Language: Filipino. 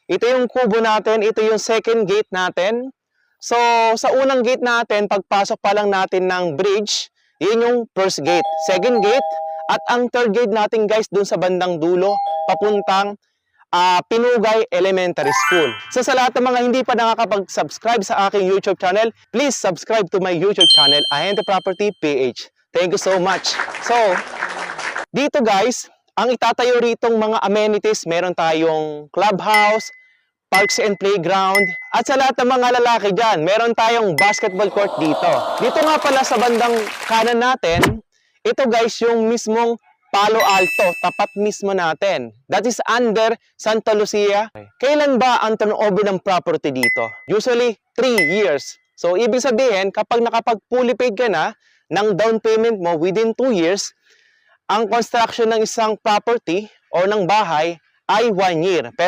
Ito yung kubo natin, ito yung second gate natin. So, sa unang gate natin, pagpasok pa lang natin ng bridge, yun yung first gate. Second gate, at ang third gate natin guys, dun sa bandang dulo, papuntang Pinugay Elementary School. So sa lahat ng mga hindi pa nakakapag-subscribe sa aking YouTube channel, please subscribe to my YouTube channel, Ahente Property PH. Thank you so much. So, dito guys, ang itatayo ritong mga amenities, meron tayong clubhouse, parks and playground, at sa lahat ng mga lalaki dyan, meron tayong basketball court dito. Dito nga pala sa bandang kanan natin, ito guys yung mismong Palo Alto, tapat mismo natin. That is under Santa Lucia. Kailan ba ang turnover ng property dito? Usually, 3 years. So, ibig sabihin, kapag nakapag-fully paid ka na ng down payment mo within 2 years, ang construction ng isang property o ng bahay ay 1 year. Pero